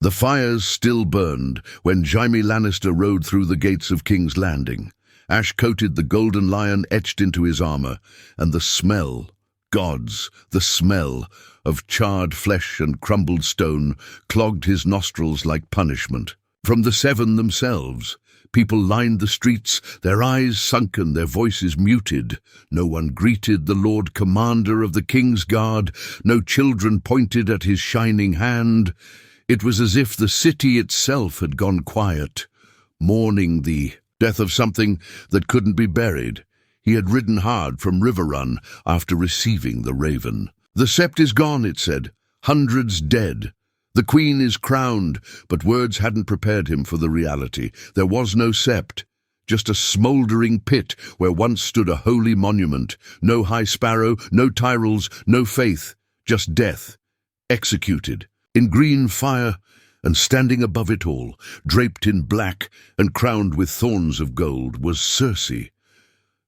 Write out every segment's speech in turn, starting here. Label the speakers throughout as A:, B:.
A: The fires still burned when Jaime Lannister rode through the gates of King's Landing. Ash coated the golden lion etched into his armor, and the smell, gods, the smell of charred flesh and crumbled stone clogged his nostrils like punishment. From the Seven themselves, people lined the streets, their eyes sunken, their voices muted. No one greeted the Lord Commander of the King's Guard, no children pointed at his shining hand. It was as if the city itself had gone quiet, mourning the death of something that couldn't be buried. He had ridden hard from River Run after receiving the Raven. "The Sept is gone," it said. "Hundreds dead. The Queen is crowned," but words hadn't prepared him for the reality. There was no Sept, just a smouldering pit where once stood a holy monument. No High Sparrow, no Tyrells, no faith, just death, executed, in green fire, and standing above it all, draped in black and crowned with thorns of gold, was Cersei.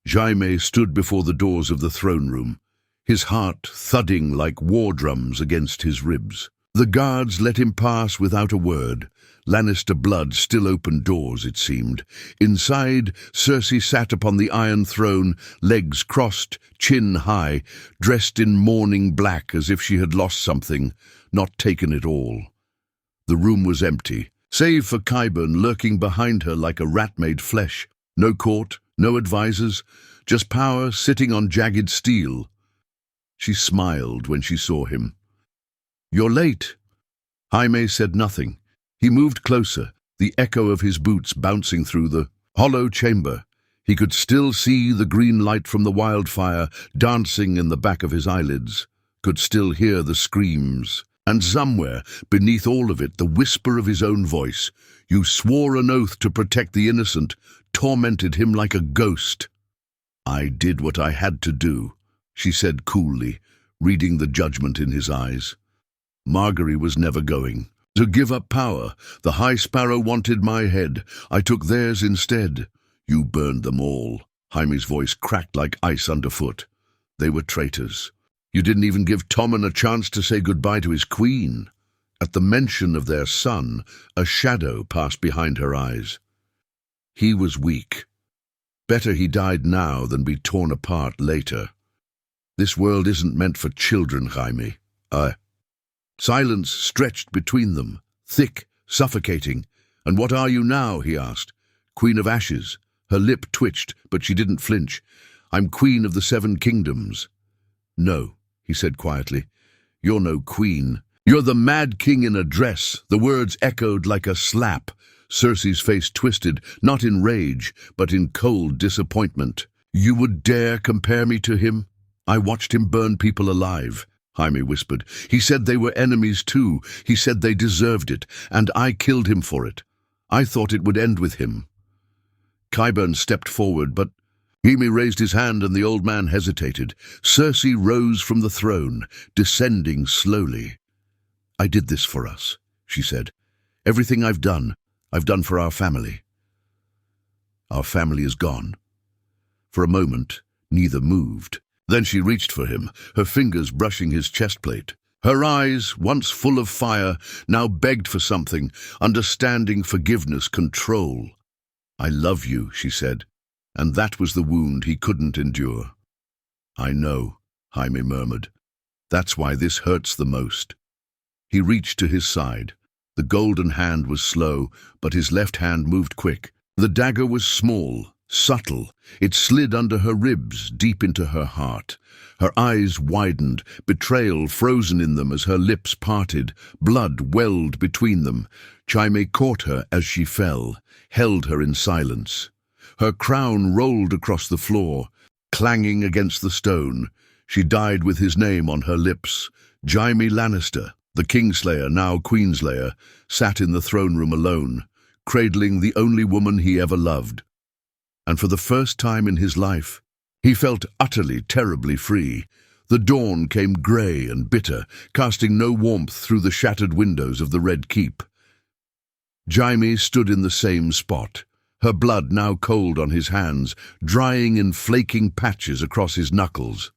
A: Jaime stood before the doors of the throne room, his heart thudding like war drums against his ribs. The guards let him pass without a word. Lannister blood still opened doors, it seemed. Inside, Cersei sat upon the iron throne, legs crossed, chin high, dressed in mourning black as if she had lost something, not taken it all. The room was empty, save for Qyburn lurking behind her like a rat made flesh. No court, no advisors, just power sitting on jagged steel. She smiled when she saw him. "You're late." Jaime said nothing. He moved closer, the echo of his boots bouncing through the hollow chamber. He could still see the green light from the wildfire dancing in the back of his eyelids, could still hear the screams. And somewhere, beneath all of it, the whisper of his own voice. "You swore an oath to protect the innocent," tormented him like a ghost. "I did what I had to do," she said coolly, reading the judgment in his eyes. Margaery was never going to give up power. The High Sparrow wanted my head. I took theirs instead. You burned them all. Jaime's voice cracked like ice underfoot. They were traitors. You didn't even give Tommen a chance to say goodbye to his queen. At the mention of their son, a shadow passed behind her eyes. He was weak. Better he died now than be torn apart later. This world isn't meant for children, Jaime. Silence stretched between them, thick, suffocating. "And what are you now?" he asked. "Queen of Ashes." Her lip twitched, but she didn't flinch. "I'm Queen of the Seven Kingdoms." "No," he said quietly. "You're no queen. You're the Mad King in a dress." The words echoed like a slap. Cersei's face twisted, not in rage, but in cold disappointment. "You would dare compare me to him? I watched him burn people alive," Jaime whispered. "He said they were enemies too. He said they deserved it, and I killed him for it. I thought it would end with him." Qyburn stepped forward, but Jaime raised his hand and the old man hesitated. Cersei rose from the throne, descending slowly. "I did this for us," she said. "Everything I've done for our family. Our family is gone." For a moment, neither moved. Then she reached for him, her fingers brushing his chest plate. Her eyes, once full of fire, now begged for something, understanding, forgiveness, control. "I love you," she said, and that was the wound he couldn't endure. "I know," Jaime murmured. "That's why this hurts the most." He reached to his side. The golden hand was slow, but his left hand moved quick. The dagger was small, subtle. It slid under her ribs, deep into her heart. Her eyes widened, betrayal frozen in them as her lips parted. Blood welled between them. Jaime caught her as she fell, held her in silence. Her crown rolled across the floor, clanging against the stone. She died with his name on her lips. Jaime Lannister, the kingslayer, now queenslayer, sat in the throne room alone, cradling the only woman he ever loved. And for the first time in his life, he felt utterly, terribly free. The dawn came grey and bitter, casting no warmth through the shattered windows of the Red Keep. Jaime stood in the same spot, her blood now cold on his hands, drying in flaking patches across his knuckles.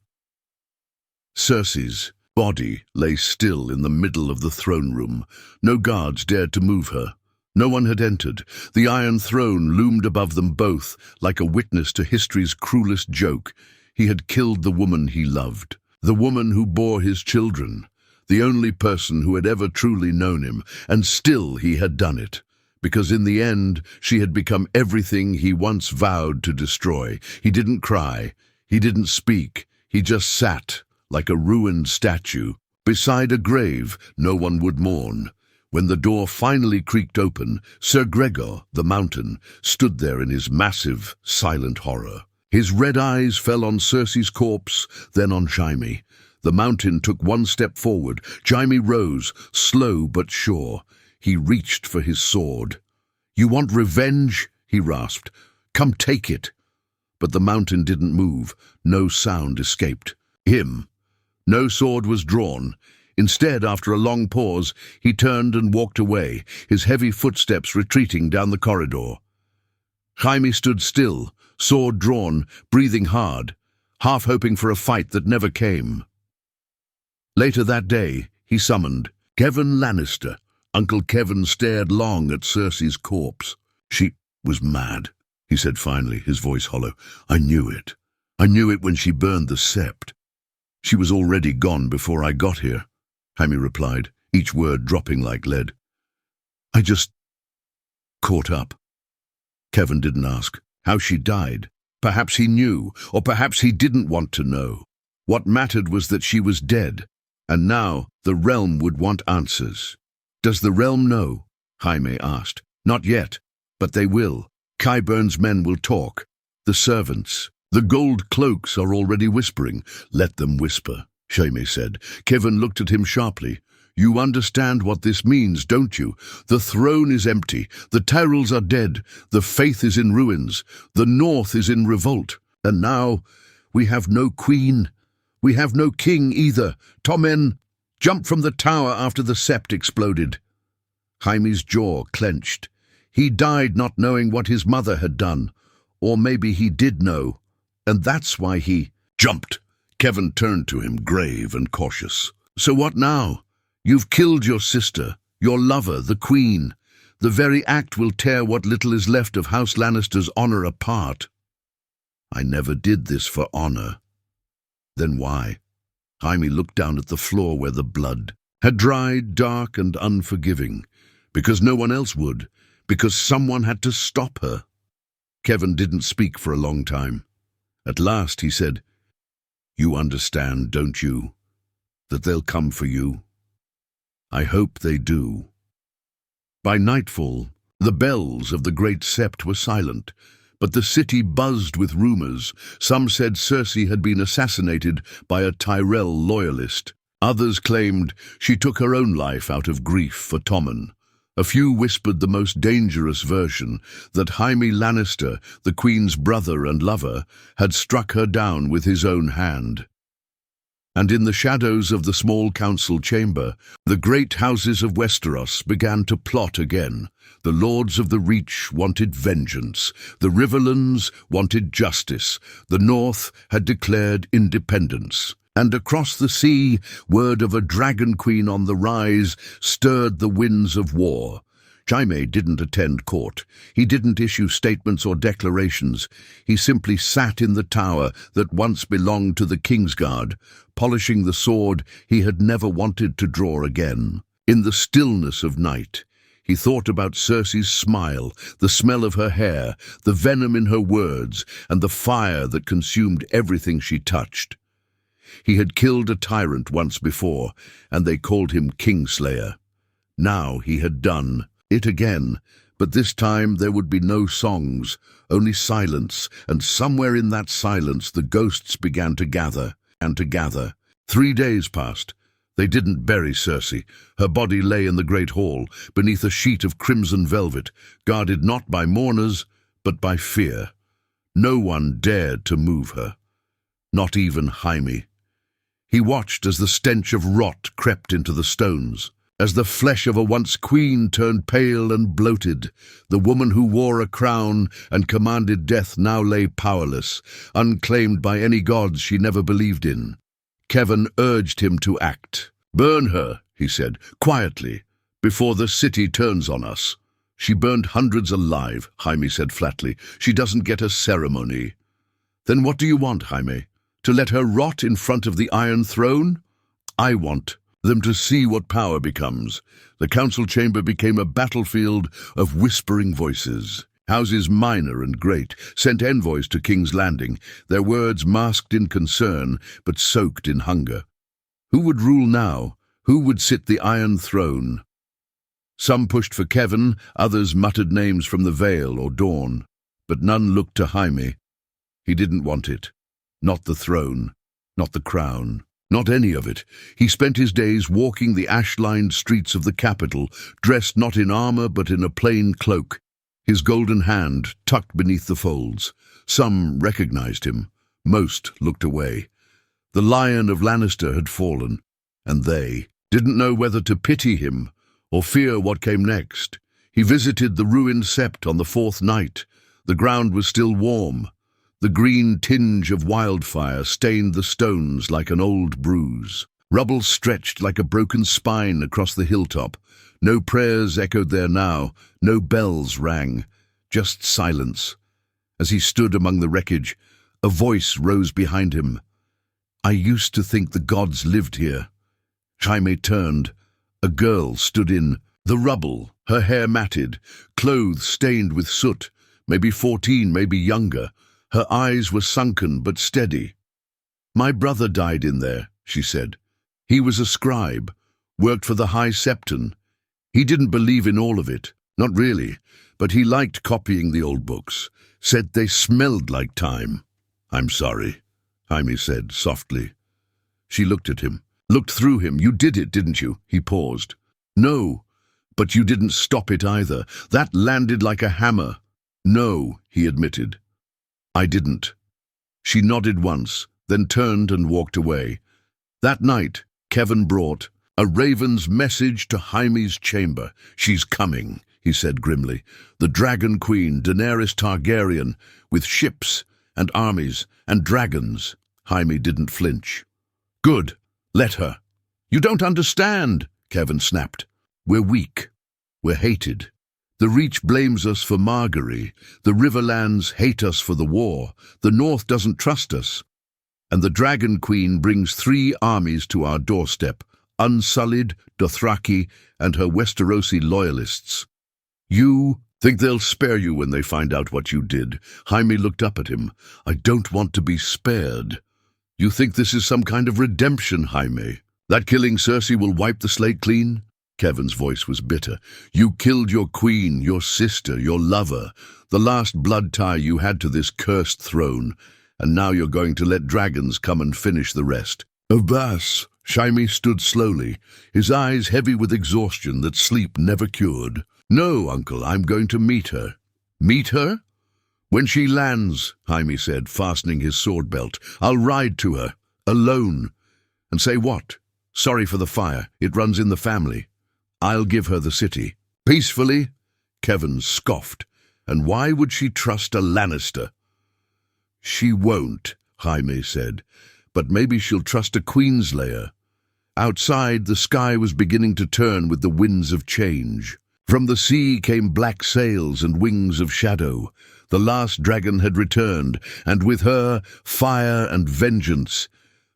A: Cersei's, body lay still in the middle of the throne room. No guards dared to move her. No one had entered. The Iron Throne loomed above them both, like a witness to history's cruelest joke. He had killed the woman he loved, the woman who bore his children, the only person who had ever truly known him, and still he had done it. Because in the end, she had become everything he once vowed to destroy. He didn't cry. He didn't speak. He just sat, like a ruined statue, beside a grave no one would mourn. When the door finally creaked open, Sir Gregor, the Mountain, stood there in his massive, silent horror. His red eyes fell on Cersei's corpse, then on Jaime. The Mountain took one step forward. Jaime rose, slow but sure. He reached for his sword. "You want revenge?" he rasped. "Come take it." But the Mountain didn't move. No sound escaped him. No sword was drawn. Instead, after a long pause, he turned and walked away, his heavy footsteps retreating down the corridor. Jaime stood still, sword drawn, breathing hard, half hoping for a fight that never came. Later that day, he summoned Kevin Lannister. Uncle Kevin stared long at Cersei's corpse. "She was mad," he said finally, his voice hollow. "I knew it. I knew it when she burned the Sept." "She was already gone before I got here," Jaime replied, each word dropping like lead. "I just caught up." Kevin didn't ask how she died. Perhaps he knew, or perhaps he didn't want to know. What mattered was that she was dead, and now the realm would want answers. "Does the realm know?" Jaime asked. "Not yet, but they will. Qyburn's men will talk. The servants. The gold cloaks are already whispering." "Let them whisper," Jaime said. Kevin looked at him sharply. "You understand what this means, don't you? The throne is empty. The Tyrells are dead. The faith is in ruins. The North is in revolt. And now we have no queen. We have no king either. Tommen jumped from the tower after the Sept exploded." Jaime's jaw clenched. He died not knowing what his mother had done. Or maybe he did know. And that's why he jumped. Kevin turned to him, grave and cautious. "So what now? You've killed your sister, your lover, the Queen. The very act will tear what little is left of House Lannister's honor apart." "I never did this for honor." "Then why?" Jaime looked down at the floor where the blood had dried, dark and unforgiving. "Because no one else would. Because someone had to stop her." Kevin didn't speak for a long time. At last he said, "You understand, don't you, that they'll come for you? I hope they do." By nightfall, the bells of the great Sept were silent, but the city buzzed with rumors. Some said Cersei had been assassinated by a Tyrell loyalist. Others claimed she took her own life out of grief for Tommen. A few whispered the most dangerous version, that Jaime Lannister, the Queen's brother and lover, had struck her down with his own hand. And in the shadows of the small council chamber, the great houses of Westeros began to plot again. The Lords of the Reach wanted vengeance. The Riverlands wanted justice. The North had declared independence. And across the sea, word of a dragon queen on the rise stirred the winds of war. Jaime didn't attend court. He didn't issue statements or declarations. He simply sat in the tower that once belonged to the Kingsguard, polishing the sword he had never wanted to draw again. In the stillness of night, he thought about Cersei's smile, the smell of her hair, the venom in her words, and the fire that consumed everything she touched. He had killed a tyrant once before, and they called him kingslayer. Now he had done it again, but this time there would be no songs, only silence, and somewhere in that silence the ghosts began to gather, and to gather. 3 days passed. They didn't bury Cersei. Her body lay in the great hall, beneath a sheet of crimson velvet, guarded not by mourners, but by fear. No one dared to move her, not even Jaime. He watched as the stench of rot crept into the stones, as the flesh of a once queen turned pale and bloated. The woman who wore a crown and commanded death now lay powerless, unclaimed by any gods she never believed in. Kevin urged him to act. "Burn her," he said, "quietly, before the city turns on us." "She burned hundreds alive," Jaime said flatly. "She doesn't get a ceremony." "Then what do you want, Jaime? To let her rot in front of the Iron Throne?" "I want them to see what power becomes." The council chamber became a battlefield of whispering voices. Houses minor and great sent envoys to King's Landing, their words masked in concern but soaked in hunger. Who would rule now? Who would sit the Iron Throne? Some pushed for Kevin, others muttered names from the Vale or Dawn, but none looked to Jaime. He didn't want it. Not the throne, not the crown, not any of it. He spent his days walking the ash-lined streets of the capital, dressed not in armor but in a plain cloak, his golden hand tucked beneath the folds. Some recognized him, most looked away. The Lion of Lannister had fallen, and they didn't know whether to pity him or fear what came next. He visited the ruined Sept on the fourth night. The ground was still warm. The green tinge of wildfire stained the stones like an old bruise. Rubble stretched like a broken spine across the hilltop. No prayers echoed there now, no bells rang, just silence. As he stood among the wreckage, a voice rose behind him. "I used to think the gods lived here." Jaime turned. A girl stood in the rubble, her hair matted, clothes stained with soot, maybe 14, maybe younger. Her eyes were sunken but steady. "My brother died in there," she said. "He was a scribe, worked for the High Septon. He didn't believe in all of it, not really, but he liked copying the old books, said they smelled like time." "I'm sorry," Jaime said softly. She looked at him, looked through him. "You did it, didn't you?" He paused. "No, but you didn't stop it either. That landed like a hammer." "No," he admitted. "I didn't." She nodded once, then turned and walked away. That night, Kevin brought a raven's message to Jaime's chamber. "She's coming," he said grimly. "The Dragon Queen, Daenerys Targaryen, with ships and armies and dragons." Jaime didn't flinch. "Good, let her." "You don't understand," Kevin snapped. "We're weak. We're hated. The Reach blames us for Margery. The Riverlands hate us for the war. The North doesn't trust us. And the Dragon Queen brings 3 armies to our doorstep, Unsullied, Dothraki, and her Westerosi loyalists. You think they'll spare you when they find out what you did?" Jaime looked up at him. "I don't want to be spared." "You think this is some kind of redemption, Jaime? That killing Cersei will wipe the slate clean?" Kevin's voice was bitter. "You killed your queen, your sister, your lover, the last blood tie you had to this cursed throne, and now you're going to let dragons come and finish the rest." "Abbas!" Jaime stood slowly, his eyes heavy with exhaustion that sleep never cured. "No, uncle, I'm going to meet her." "Meet her?" "When she lands," Jaime said, fastening his sword belt. "I'll ride to her, alone, and say what? Sorry for the fire, it runs in the family. I'll give her the city." "Peacefully?" Kevin scoffed. "And why would she trust a Lannister?" "She won't," Jaime said, "but maybe she'll trust a kingslayer." Outside, the sky was beginning to turn with the winds of change. From the sea came black sails and wings of shadow. The last dragon had returned, and with her, fire and vengeance.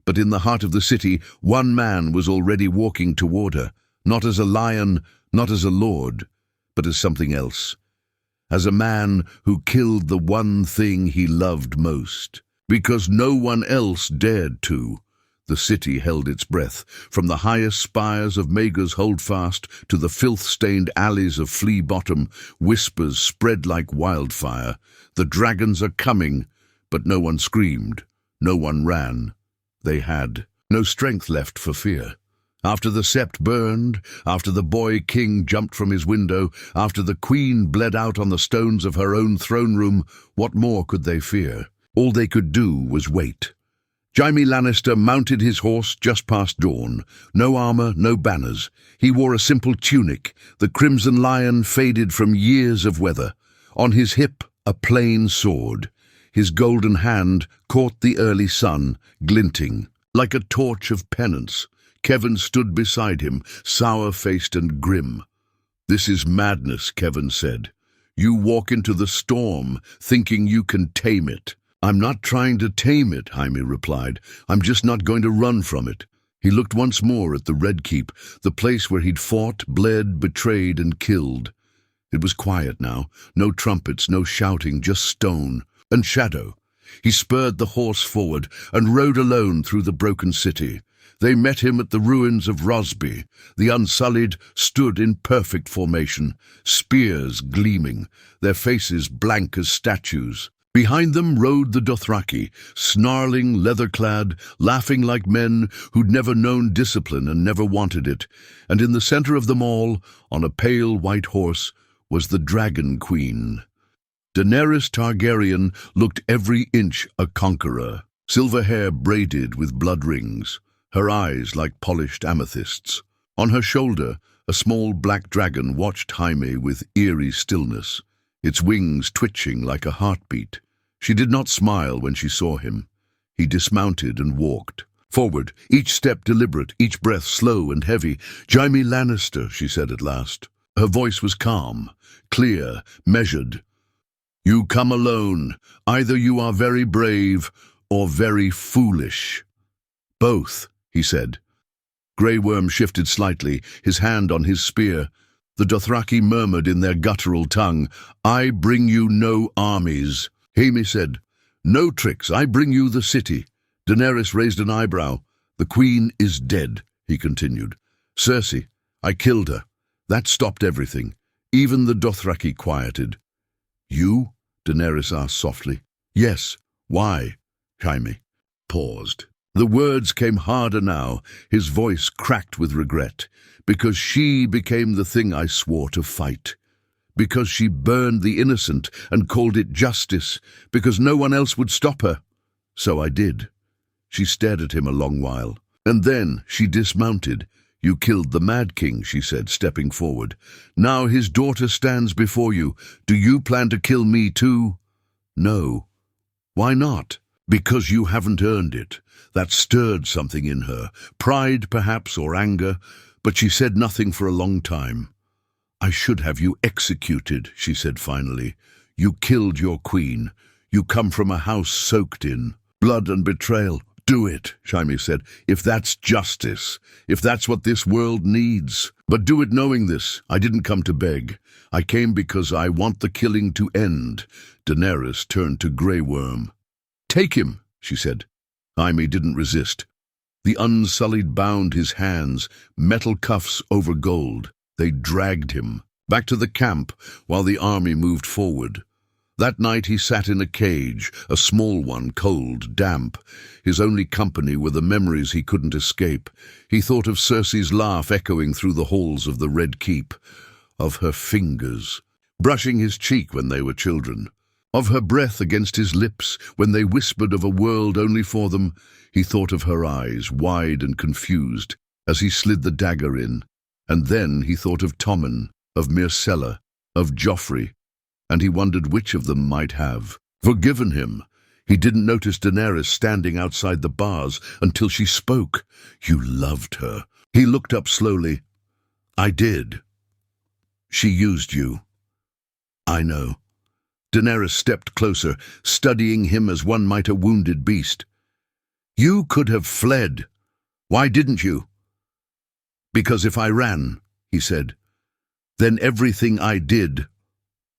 A: But in the heart of the city, one man was already walking toward her, not as a lion, not as a lord, but as something else. As a man who killed the one thing he loved most. Because no one else dared to. The city held its breath. From the highest spires of Maegor's Holdfast to the filth-stained alleys of Flea Bottom, whispers spread like wildfire. The dragons are coming, but no one screamed, no one ran. They had no strength left for fear. After the Sept burned, after the boy king jumped from his window, after the queen bled out on the stones of her own throne room, what more could they fear? All they could do was wait. Jaime Lannister mounted his horse just past dawn. No armor, no banners. He wore a simple tunic, the crimson lion faded from years of weather. On his hip, a plain sword. His golden hand caught the early sun, glinting. Like a torch of penance, Kevin stood beside him, sour-faced and grim. "This is madness," Kevin said. "You walk into the storm, thinking you can tame it." "I'm not trying to tame it," Jaime replied. "I'm just not going to run from it." He looked once more at the Red Keep, the place where he'd fought, bled, betrayed, and killed. It was quiet now, no trumpets, no shouting, just stone and shadow. He spurred the horse forward and rode alone through the broken city. They met him at the ruins of Rosby. The Unsullied stood in perfect formation, spears gleaming, their faces blank as statues. Behind them rode the Dothraki, snarling, leather-clad, laughing like men who'd never known discipline and never wanted it. And in the center of them all, on a pale white horse, was the Dragon Queen. Daenerys Targaryen looked every inch a conqueror, silver hair braided with blood rings, her eyes like polished amethysts. On her shoulder, a small black dragon watched Jaime with eerie stillness, its wings twitching like a heartbeat. She did not smile when she saw him. He dismounted and walked forward, each step deliberate, each breath slow and heavy. "Jaime Lannister," she said at last. Her voice was calm, clear, measured. "You come alone. Either you are very brave or very foolish." "Both," he said. Grey Worm shifted slightly, his hand on his spear. The Dothraki murmured in their guttural tongue, "I bring you no armies." Jaime said, "No tricks, I bring you the city." Daenerys raised an eyebrow. "The queen is dead," he continued. "Cersei, I killed her. That stopped everything. Even the Dothraki quieted." "You?" Daenerys asked softly. "Yes. Why?" Jaime paused. The words came harder now, his voice cracked with regret. "Because she became the thing I swore to fight. Because she burned the innocent and called it justice. Because no one else would stop her. So I did." She stared at him a long while. "And then she dismounted. You killed the Mad King," she said, stepping forward. "Now his daughter stands before you. Do you plan to kill me too?" "No." "Why not?" "Because you haven't earned it." That stirred something in her, pride perhaps or anger, but she said nothing for a long time. "I should have you executed," she said finally. "You killed your queen. You come from a house soaked in blood and betrayal." "Do it," Jaime said, "if that's justice, if that's what this world needs. But do it knowing this. I didn't come to beg. I came because I want the killing to end." Daenerys turned to Grey Worm. "Take him," she said. Jaime didn't resist. The Unsullied bound his hands, metal cuffs over gold. They dragged him back to the camp while the army moved forward. That night he sat in a cage, a small one, cold, damp. His only company were the memories he couldn't escape. He thought of Cersei's laugh echoing through the halls of the Red Keep, of her fingers brushing his cheek when they were children, of her breath against his lips when they whispered of a world only for them. He thought of her eyes, wide and confused, as he slid the dagger in. And then he thought of Tommen, of Myrcella, of Joffrey, and he wondered which of them might have forgiven him. He didn't notice Daenerys standing outside the bars until she spoke. "You loved her." He looked up slowly. "I did. She used you." "I know." Daenerys stepped closer, studying him as one might a wounded beast. "You could have fled. Why didn't you?" "Because if I ran," he said, "then everything I did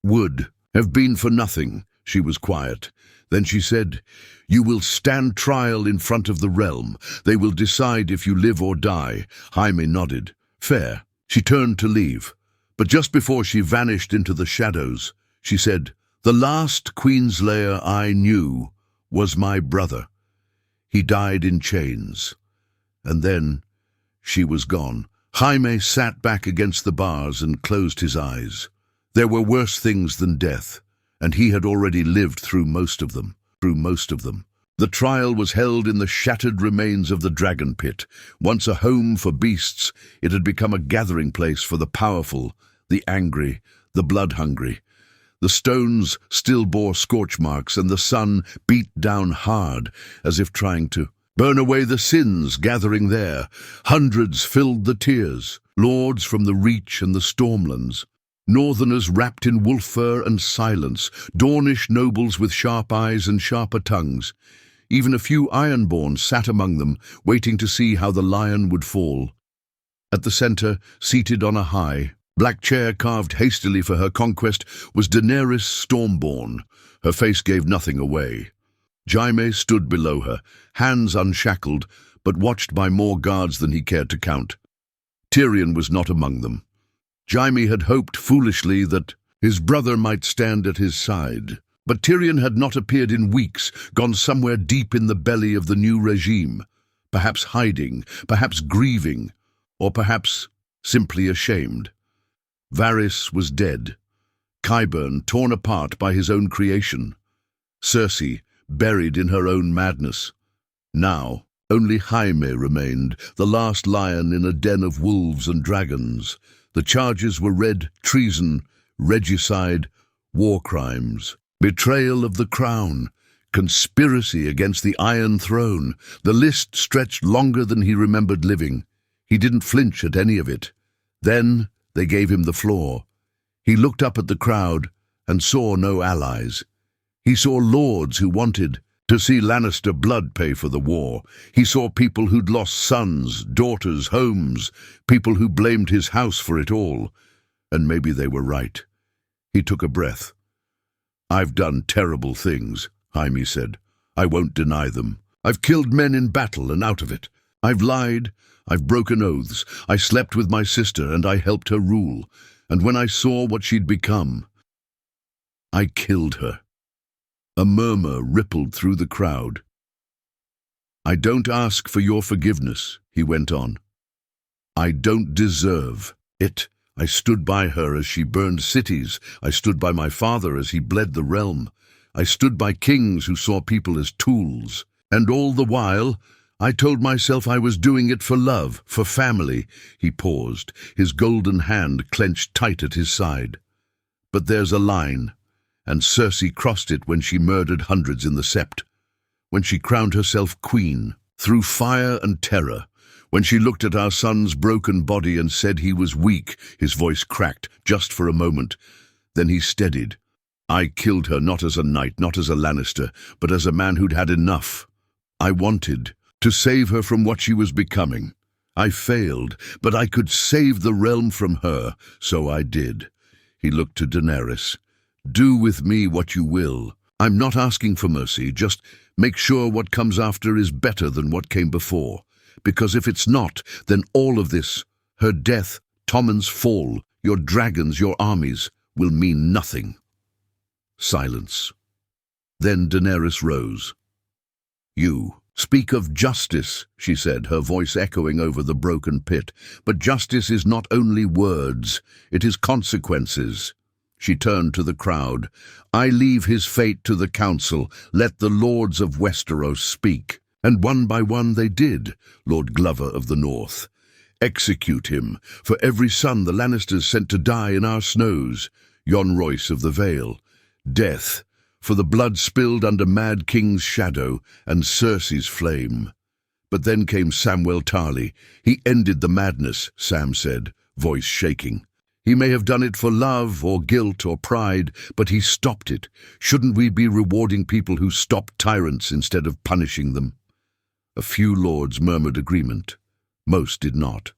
A: would have been for nothing." She was quiet. Then she said, "You will stand trial in front of the realm. They will decide if you live or die." Jaime nodded. "Fair." She turned to leave, but just before she vanished into the shadows, she said, "The last kingslayer I knew was my brother. He died in chains." And then she was gone. Jaime sat back against the bars and closed his eyes. There were worse things than death, and he had already lived through most of them. The trial was held in the shattered remains of the dragon pit. Once a home for beasts, it had become a gathering place for the powerful, the angry, the blood-hungry. The stones still bore scorch marks, and the sun beat down hard, as if trying to Burn away the sins gathering there. Hundreds filled the tiers, lords from the Reach and the Stormlands, northerners wrapped in wolf fur and silence, Dornish nobles with sharp eyes and sharper tongues. Even a few Ironborn sat among them, waiting to see how the lion would fall. At the center, seated on a high, black chair carved hastily for her conquest, was Daenerys Stormborn. Her face gave nothing away. Jaime stood below her, hands unshackled, but watched by more guards than he cared to count. Tyrion was not among them. Jaime had hoped foolishly that his brother might stand at his side. But Tyrion had not appeared in weeks, gone somewhere deep in the belly of the new regime, perhaps hiding, perhaps grieving, or perhaps simply ashamed. Varys was dead. Qyburn torn apart by his own creation. Cersei buried in her own madness. Now, only Jaime remained, the last lion in a den of wolves and dragons. The charges were red treason, regicide, war crimes, betrayal of the crown, conspiracy against the Iron Throne. The list stretched longer than he remembered living. He didn't flinch at any of it. Then they gave him the floor. He looked up at the crowd and saw no allies. He saw lords who wanted to see Lannister blood pay for the war. He saw people who'd lost sons, daughters, homes, people who blamed his house for it all. And maybe they were right. He took a breath. "I've done terrible things," Jaime said. "I won't deny them. I've killed men in battle and out of it. I've lied, I've broken oaths. I slept with my sister and I helped her rule. And when I saw what she'd become, I killed her." A murmur rippled through the crowd. "I don't ask for your forgiveness," he went on. "I don't deserve it. I stood by her as she burned cities. I stood by my father as he bled the realm. I stood by kings who saw people as tools. And all the while, I told myself I was doing it for love, for family." He paused, his golden hand clenched tight at his side. "But there's a line. And Cersei crossed it when she murdered hundreds in the Sept, when she crowned herself queen, through fire and terror, when she looked at our son's broken body and said he was weak." His voice cracked, just for a moment. Then he steadied. "I killed her not as a knight, not as a Lannister, but as a man who'd had enough. I wanted to save her from what she was becoming. I failed, but I could save the realm from her, so I did." He looked to Daenerys. "Do with me what you will. I'm not asking for mercy, just make sure what comes after is better than what came before. Because if it's not, then all of this, her death, Tommen's fall, your dragons, your armies, will mean nothing." Silence. Then Daenerys rose. "You speak of justice," she said, her voice echoing over the broken pit. "But justice is not only words, it is consequences." She turned to the crowd. "I leave his fate to the council. Let the lords of Westeros speak." And one by one they did, Lord Glover of the North. "Execute him, for every son the Lannisters sent to die in our snows." Jon Royce of the Vale. "Death, for the blood spilled under Mad King's shadow and Cersei's flame." But then came Samwell Tarly. "He ended the madness," Sam said, voice shaking. "He may have done it for love or guilt or pride, but he stopped it. Shouldn't we be rewarding people who stop tyrants instead of punishing them?" A few lords murmured agreement. Most did not.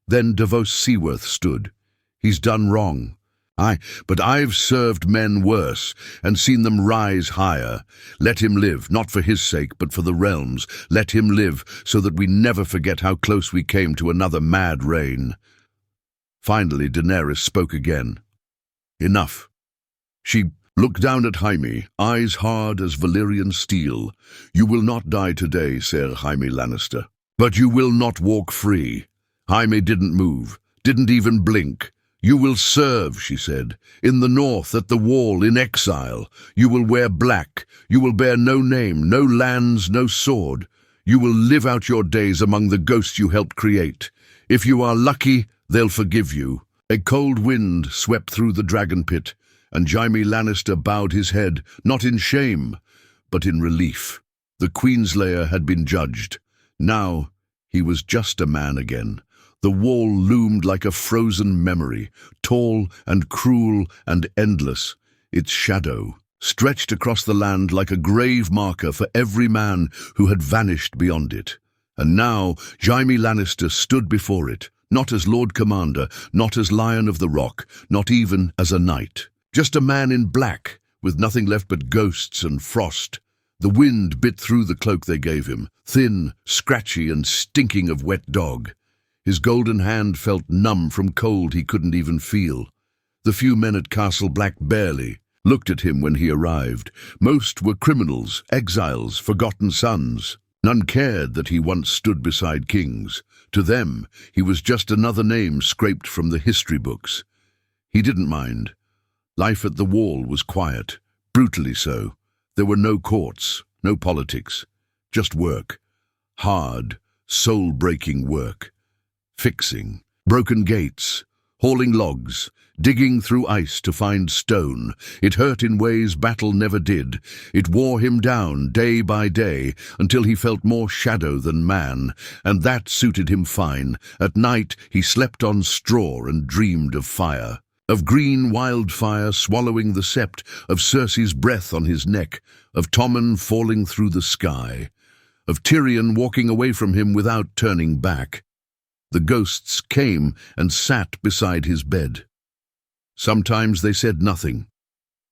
A: Then Davos Seaworth stood. "He's done wrong. But I've served men worse and seen them rise higher. Let him live, not for his sake, but for the realm's. Let him live so that we never forget how close we came to another mad reign." Finally, Daenerys spoke again. "Enough." She looked down at Jaime, eyes hard as Valyrian steel. "You will not die today, Ser Jaime Lannister. But you will not walk free." Jaime didn't move, didn't even blink. "You will serve," she said, "in the north, at the wall, in exile. You will wear black. You will bear no name, no lands, no sword. You will live out your days among the ghosts you helped create. If you are lucky, they'll forgive you." A cold wind swept through the dragon pit, and Jaime Lannister bowed his head, not in shame, but in relief. The kingslayer had been judged. Now he was just a man again. The wall loomed like a frozen memory, tall and cruel and endless. Its shadow stretched across the land like a grave marker for every man who had vanished beyond it. And now Jaime Lannister stood before it, not as Lord Commander, not as Lion of the Rock, not even as a knight. Just a man in black, with nothing left but ghosts and frost. The wind bit through the cloak they gave him, thin, scratchy and stinking of wet dog. His golden hand felt numb from cold he couldn't even feel. The few men at Castle Black barely looked at him when he arrived. Most were criminals, exiles, forgotten sons. None cared that he once stood beside kings. To them, he was just another name scraped from the history books. He didn't mind. Life at the wall was quiet, brutally so. There were no courts, no politics, just work. Hard, soul-breaking work. Fixing broken gates, hauling logs, digging through ice to find stone. It hurt in ways battle never did. It wore him down day by day until he felt more shadow than man, and that suited him fine. At night he slept on straw and dreamed of fire. Of green wildfire swallowing the Sept, of Cersei's breath on his neck, of Tommen falling through the sky, of Tyrion walking away from him without turning back. The ghosts came and sat beside his bed. Sometimes they said nothing.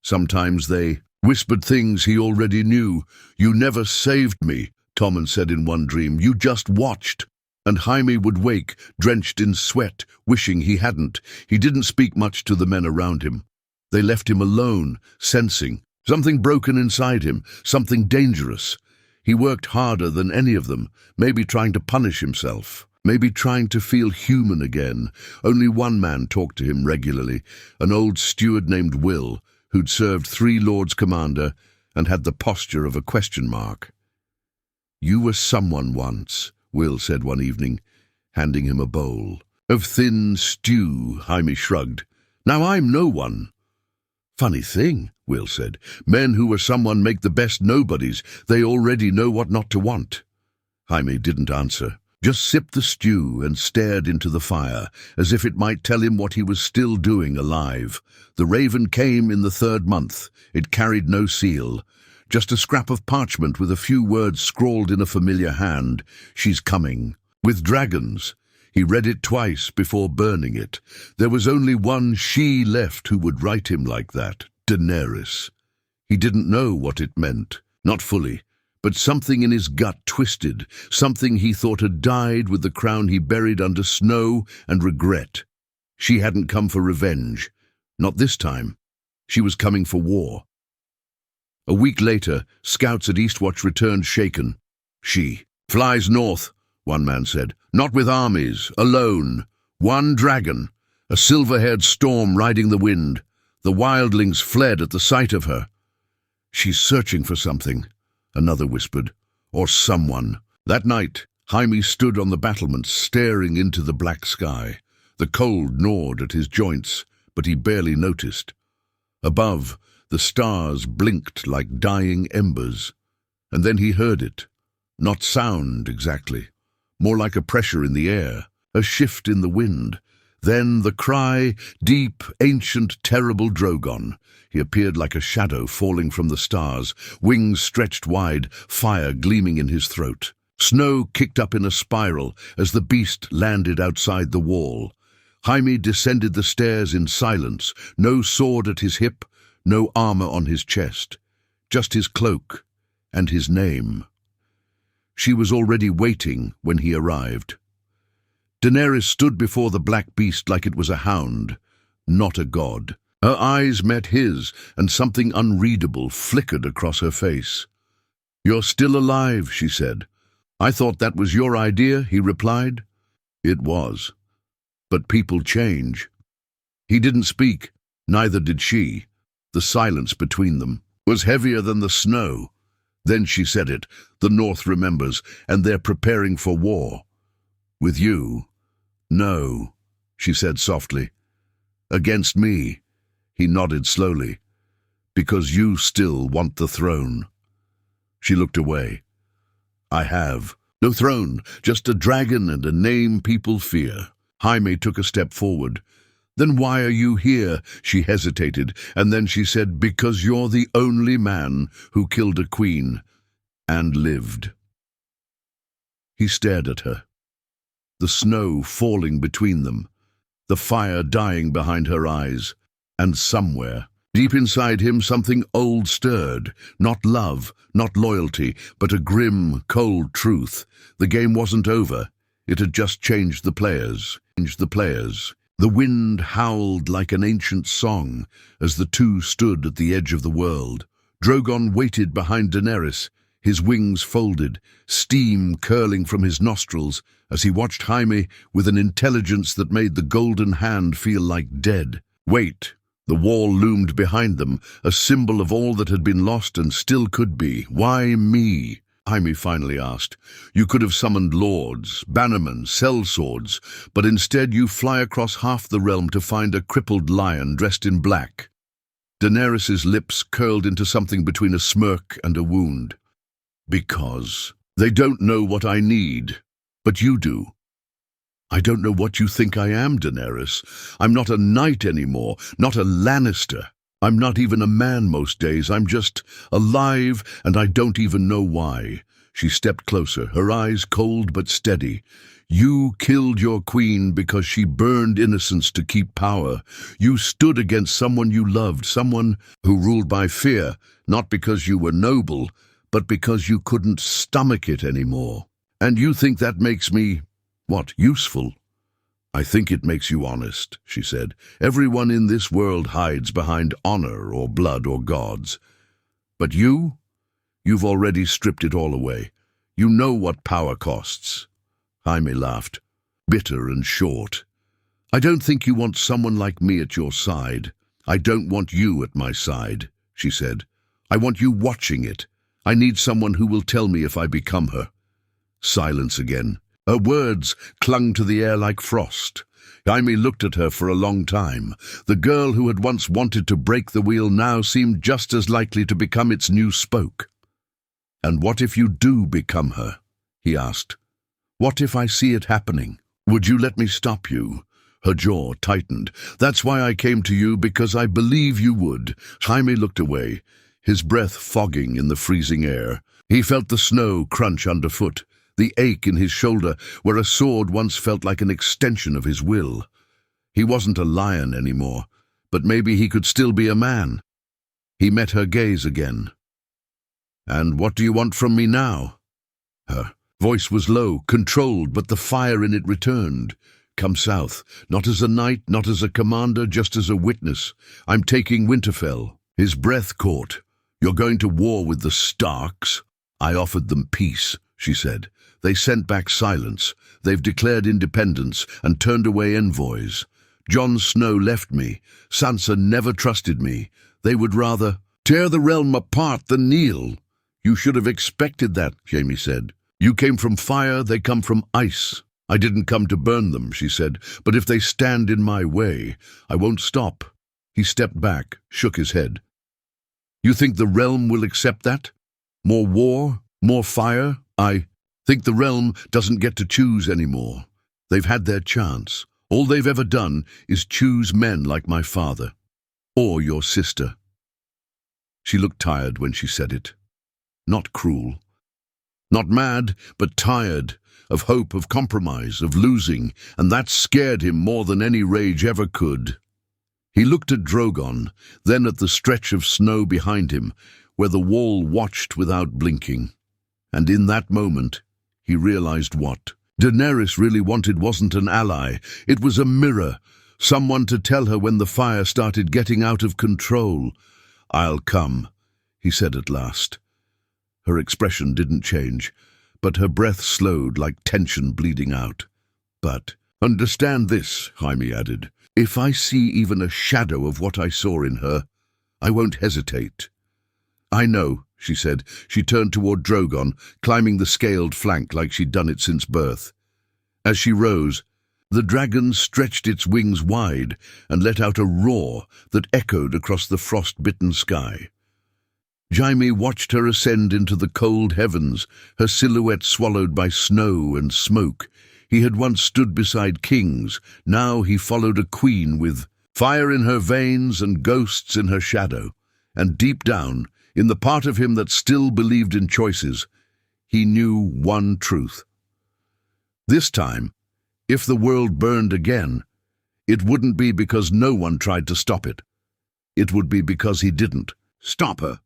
A: Sometimes they whispered things he already knew. "You never saved me," Tommen said in one dream. "You just watched." And Jaime would wake, drenched in sweat, wishing he hadn't. He didn't speak much to the men around him. They left him alone, sensing something broken inside him, something dangerous. He worked harder than any of them, maybe trying to punish himself. Maybe trying to feel human again. Only one man talked to him regularly, an old steward named Will, who'd served 3 Lords Commander and had the posture of a question mark. "You were someone once," Will said one evening, handing him a bowl of thin stew. Jaime shrugged. "Now I'm no one." "Funny thing," Will said. "Men who were someone make the best nobodies. They already know what not to want." Jaime didn't answer. Just sipped the stew and stared into the fire, as if it might tell him what he was still doing alive. The raven came in the 3rd month. It carried no seal. Just a scrap of parchment with a few words scrawled in a familiar hand. "She's coming. With dragons." He read it twice before burning it. There was only one she left who would write him like that, Daenerys. He didn't know what it meant, not fully. But something in his gut twisted, something he thought had died with the crown he buried under snow and regret. She hadn't come for revenge. Not this time. She was coming for war. A week later, scouts at Eastwatch returned shaken. "She flies north," one man said. "Not with armies, alone. One dragon, a silver-haired storm riding the wind. The wildlings fled at the sight of her." "She's searching for something," another whispered, "or someone." That night, Jaime stood on the battlements, staring into the black sky. The cold gnawed at his joints, but he barely noticed. Above, the stars blinked like dying embers. And then he heard it. Not sound, exactly. More like a pressure in the air, a shift in the wind. Then the cry, deep, ancient, terrible Drogon. He appeared like a shadow falling from the stars, wings stretched wide, fire gleaming in his throat. Snow kicked up in a spiral as the beast landed outside the wall. Jaime descended the stairs in silence, no sword at his hip, no armor on his chest, just his cloak and his name. She was already waiting when he arrived. Daenerys stood before the black beast like it was a hound, not a god. Her eyes met his, and something unreadable flickered across her face. "You're still alive," she said. "I thought that was your idea," he replied. It was. But people change. He didn't speak, neither did she. The silence between them was heavier than the snow. Then she said it. "The North remembers, and they're preparing for war." "With you?" "No," she said softly. "Against me." He nodded slowly. "Because you still want the throne." She looked away. I have. No throne, just a dragon and a name people fear. Jaime took a step forward. Then why are you here? She hesitated, and then she said, because you're the only man who killed a queen and lived. He stared at her, the snow falling between them, the fire dying behind her eyes, and somewhere, deep inside him, something old stirred. Not love, not loyalty, but a grim, cold truth. The game wasn't over. It had just changed the players. The wind howled like an ancient song as the two stood at the edge of the world. Drogon waited behind Daenerys, his wings folded, steam curling from his nostrils as he watched Jaime with an intelligence that made the golden hand feel like dead. Wait. The wall loomed behind them, a symbol of all that had been lost and still could be. Why me? Jaime finally asked. You could have summoned lords, bannermen, sellswords, but instead you fly across half the realm to find a crippled lion dressed in black. Daenerys's lips curled into something between a smirk and a wound. Because they don't know what I need, but you do. I don't know what you think I am, Daenerys. I'm not a knight anymore, not a Lannister. I'm not even a man most days. I'm just alive, and I don't even know why. She stepped closer, her eyes cold but steady. You killed your queen because she burned innocence to keep power. You stood against someone you loved, someone who ruled by fear, not because you were noble, but because you couldn't stomach it anymore. And you think that makes me, what, useful? I think it makes you honest, she said. Everyone in this world hides behind honor or blood or gods. But you've already stripped it all away. You know what power costs. Jaime laughed, bitter and short. I don't think you want someone like me at your side. I don't want you at my side, she said. I want you watching it. I need someone who will tell me if I become her. Silence again. Her words clung to the air like frost. Jaime looked at her for a long time. The girl who had once wanted to break the wheel now seemed just as likely to become its new spoke. And what if you do become her? He asked. What if I see it happening? Would you let me stop you? Her jaw tightened. That's why I came to you, because I believe you would. Jaime looked away, his breath fogging in the freezing air. He felt the snow crunch underfoot, the ache in his shoulder where a sword once felt like an extension of his will. He wasn't a lion anymore, but maybe he could still be a man. He met her gaze again. And what do you want from me now? Her voice was low, controlled, but the fire in it returned. Come south, not as a knight, not as a commander, just as a witness. I'm taking Winterfell. His breath caught. You're going to war with the Starks? I offered them peace, she said. They sent back silence. They've declared independence and turned away envoys. Jon Snow left me. Sansa never trusted me. They would rather tear the realm apart than kneel. You should have expected that, Jaime said. You came from fire, they come from ice. I didn't come to burn them, she said, but if they stand in my way, I won't stop. He stepped back, shook his head. You think the realm will accept that? More war? More fire? I think the realm doesn't get to choose anymore. They've had their chance. All they've ever done is choose men like my father. Or your sister. She looked tired when she said it. Not cruel. Not mad, but tired. Of hope, of compromise, of losing. And that scared him more than any rage ever could. He looked at Drogon, then at the stretch of snow behind him, where the wall watched without blinking. And in that moment, he realized what Daenerys really wanted wasn't an ally. It was a mirror, someone to tell her when the fire started getting out of control. I'll come, he said at last. Her expression didn't change, but her breath slowed like tension bleeding out. But understand this, Jaime added. If I see even a shadow of what I saw in her, I won't hesitate. I know, she said. She turned toward Drogon, climbing the scaled flank like she'd done it since birth. As she rose, the dragon stretched its wings wide and let out a roar that echoed across the frost-bitten sky. Jaime watched her ascend into the cold heavens, her silhouette swallowed by snow and smoke. He had once stood beside kings, now he followed a queen with fire in her veins and ghosts in her shadow. And deep down, in the part of him that still believed in choices, he knew one truth. This time, if the world burned again, it wouldn't be because no one tried to stop it. It would be because he didn't stop her.